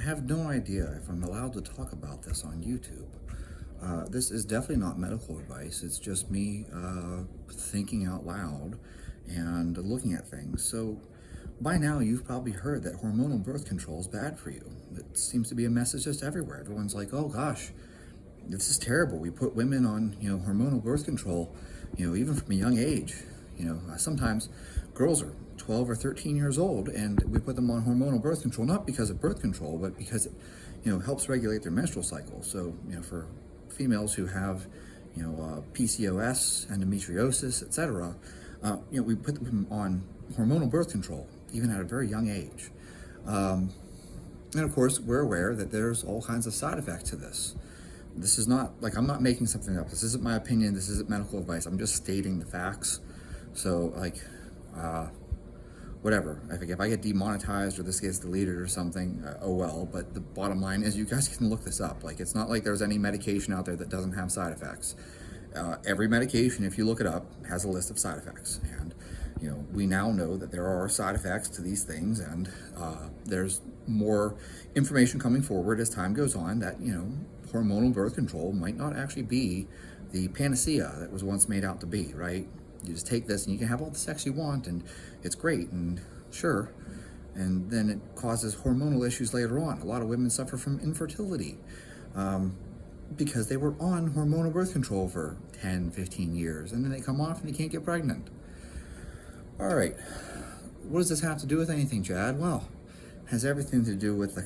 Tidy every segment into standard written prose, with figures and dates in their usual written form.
have no idea if I'm allowed to talk about this on YouTube. This is definitely not medical advice. It's just me thinking out loud and looking at things. So, by now, you've probably heard that hormonal birth control is bad for you. It seems to be a message just everywhere. Everyone's like, "Oh gosh, this is terrible. We put women on, hormonal birth control, even from a young age. Sometimes girls are 12 or 13 years old and we put them on hormonal birth control, not because of birth control, but because it, helps regulate their menstrual cycle. So, for females who have, PCOS, endometriosis, etc., we put them on hormonal birth control, even at a very young age. And of course, we're aware that there's all kinds of side effects to this. This is not, like, I'm not making something up. This isn't my opinion. This isn't medical advice. I'm just stating the facts. So, whatever. I think if I get demonetized or this gets deleted or something, oh well. But the bottom line is you guys can look this up. Like, it's not like there's any medication out there that doesn't have side effects. Every medication, if you look it up, has a list of side effects. And, we now know that there are side effects to these things, and there's more information coming forward as time goes on that, hormonal birth control might not actually be the panacea that was once made out to be, right? You just take this and you can have all the sex you want and it's great and sure, and then it causes hormonal issues later on. A lot of women suffer from infertility because they were on hormonal birth control for 10, 15 years and then they come off and they can't get pregnant. All right, what does this have to do with anything, Chad? Well, it has everything to do with the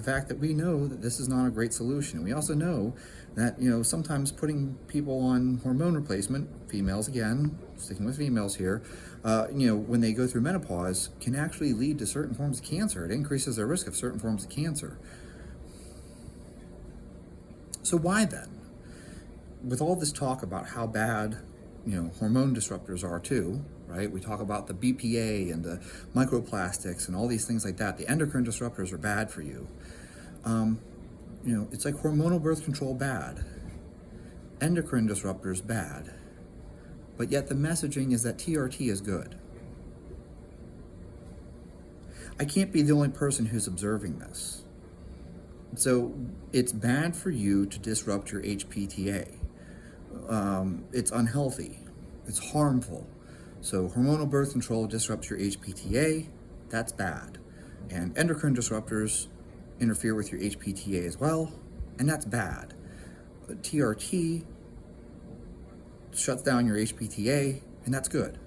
fact that we know that this is not a great solution. We also know that, sometimes putting people on hormone replacement, females again, sticking with females here, when they go through menopause, can actually lead to certain forms of cancer. It increases their risk of certain forms of cancer. So why then? With all this talk about how bad, hormone disruptors are too, right? We talk about the BPA and the microplastics and all these things like that. The endocrine disruptors are bad for you. It's like hormonal birth control bad, endocrine disruptors bad, but yet the messaging is that TRT is good. I can't be the only person who's observing this. So it's bad for you to disrupt your HPTA. It's unhealthy. It's harmful. So hormonal birth control disrupts your HPTA. That's bad. And endocrine disruptors interfere with your HPTA as well, and that's bad. TRT shuts down your HPTA, and that's good.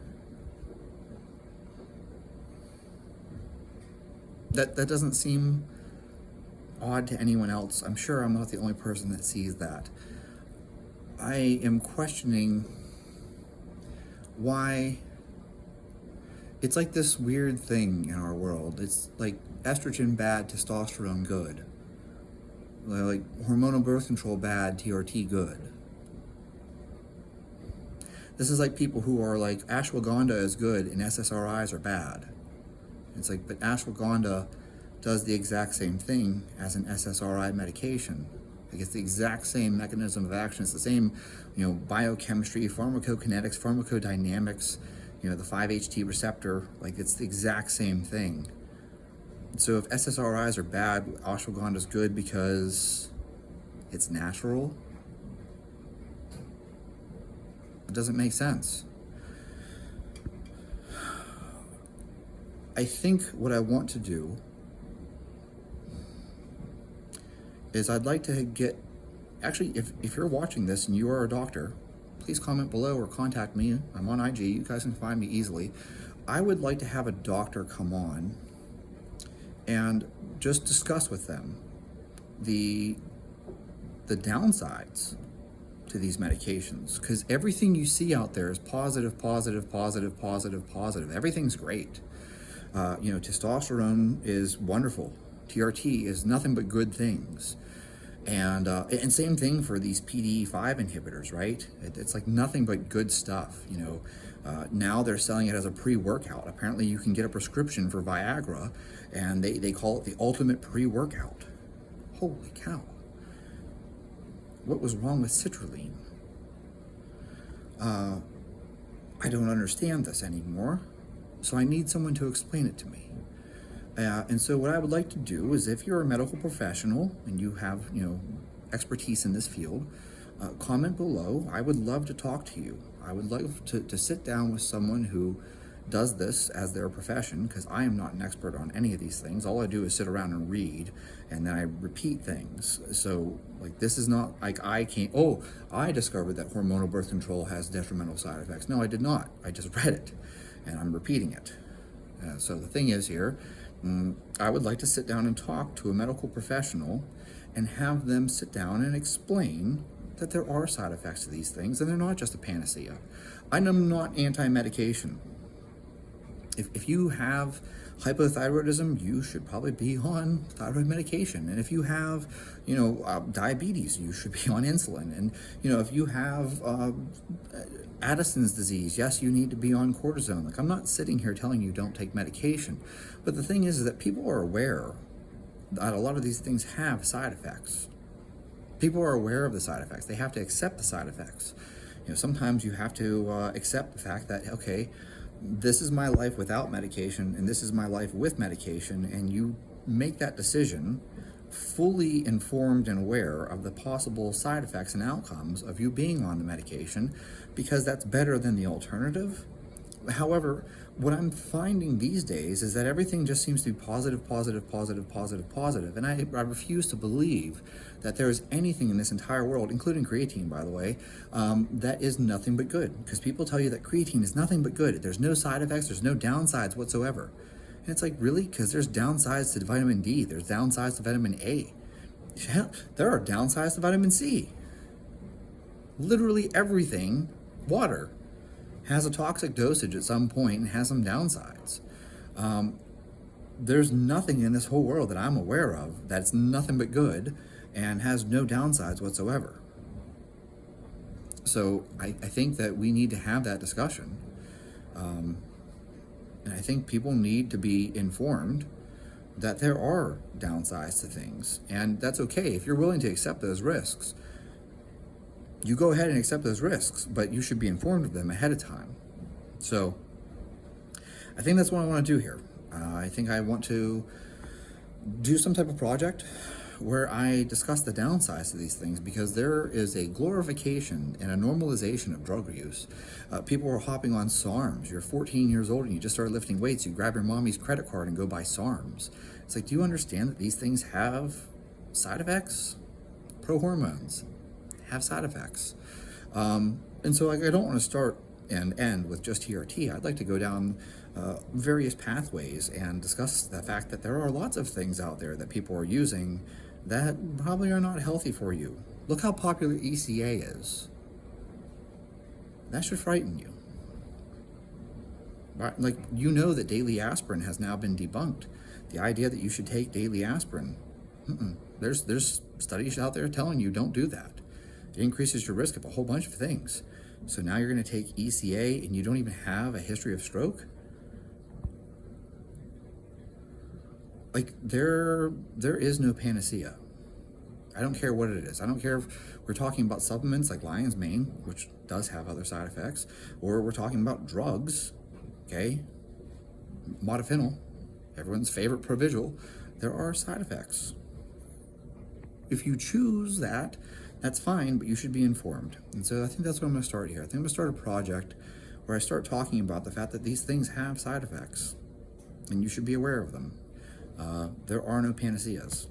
That doesn't seem odd to anyone else. I'm sure I'm not the only person that sees that. I am questioning why it's like this weird thing in our world. It's like estrogen bad, testosterone good. Like hormonal birth control bad, TRT good. This is like people who are like ashwagandha is good and SSRIs are bad. It's like, but ashwagandha does the exact same thing as an SSRI medication. Like, it's the exact same mechanism of action. It's the same, biochemistry, pharmacokinetics, pharmacodynamics, the 5-HT receptor. Like, it's the exact same thing. So if SSRIs are bad, ashwagandha is good because it's natural. It doesn't make sense. I think what I want to do is I'd like to get, actually, if you're watching this and you are a doctor, please comment below or contact me. I'm on IG. You guys can find me easily. I would like to have a doctor come on and just discuss with them the downsides to these medications, because everything you see out there is positive, positive, positive, positive, positive. Everything's great. Testosterone is wonderful. TRT is nothing but good things. And same thing for these PDE5 inhibitors, right? It's like nothing but good stuff. Now they're selling it as a pre-workout. Apparently you can get a prescription for Viagra and they call it the ultimate pre-workout. Holy cow. What was wrong with citrulline? I don't understand this anymore, so I need someone to explain it to me. And so what I would like to do is, if you're a medical professional and you have, expertise in this field, comment below. I would love to talk to you. I would love to sit down with someone who does this as their profession, because I am not an expert on any of these things. All I do is sit around and read, and then I repeat things. So, like, this is not like I discovered that hormonal birth control has detrimental side effects. No, I did not. I just read it, and I'm repeating it. So the thing is here, I would like to sit down and talk to a medical professional and have them sit down and explain that there are side effects to these things, and they're not just a panacea. I'm not anti-medication. If you have hypothyroidism, you should probably be on thyroid medication. And if you have, diabetes, you should be on insulin. And, if you have Addison's disease, yes, you need to be on cortisone. Like, I'm not sitting here telling you don't take medication. But the thing is that people are aware that a lot of these things have side effects. People are aware of the side effects. They have to accept the side effects. Sometimes you have to accept the fact that, okay, this is my life without medication and this is my life with medication, and you make that decision fully informed and aware of the possible side effects and outcomes of you being on the medication, because that's better than the alternative. However, what I'm finding these days is that everything just seems to be positive, positive, positive, positive, positive. And I refuse to believe that there is anything in this entire world, including creatine, by the way, that is nothing but good. Because people tell you that creatine is nothing but good. There's no side effects, there's no downsides whatsoever. And it's like, really? Because there's downsides to vitamin D, there's downsides to vitamin A. Yeah, there are downsides to vitamin C. Literally everything, water, has a toxic dosage at some point and has some downsides. There's nothing in this whole world that I'm aware of that's nothing but good and has no downsides whatsoever. So I think that we need to have that discussion. And I think people need to be informed that there are downsides to things. And that's okay. If you're willing to accept those risks, you go ahead and accept those risks, but you should be informed of them ahead of time. So I think that's what I want to do here. I think I want to do some type of project where I discuss the downsides to these things, because there is a glorification and a normalization of drug use. People are hopping on SARMs. You're 14 years old and you just started lifting weights. You grab your mommy's credit card and go buy SARMs. It's like, do you understand that these things have side effects? Pro-hormones have side effects. And so I don't want to start and end with just TRT. I'd like to go down various pathways and discuss the fact that there are lots of things out there that people are using that probably are not healthy for you. Look how popular ECA is. That should frighten you. Right? Like, that daily aspirin has now been debunked. The idea that you should take daily aspirin, there's studies out there telling you don't do that. It increases your risk of a whole bunch of things. So now you're going to take ECA and you don't even have a history of stroke? Like, there is no panacea. I don't care what it is. I don't care if we're talking about supplements like lion's mane, which does have other side effects, or we're talking about drugs, okay? Modafinil, everyone's favorite Provigil. There are side effects. If you choose that, that's fine, but you should be informed. And so I think that's what I'm going to start here. I think I'm going to start a project where I start talking about the fact that these things have side effects, and you should be aware of them. There are no panaceas.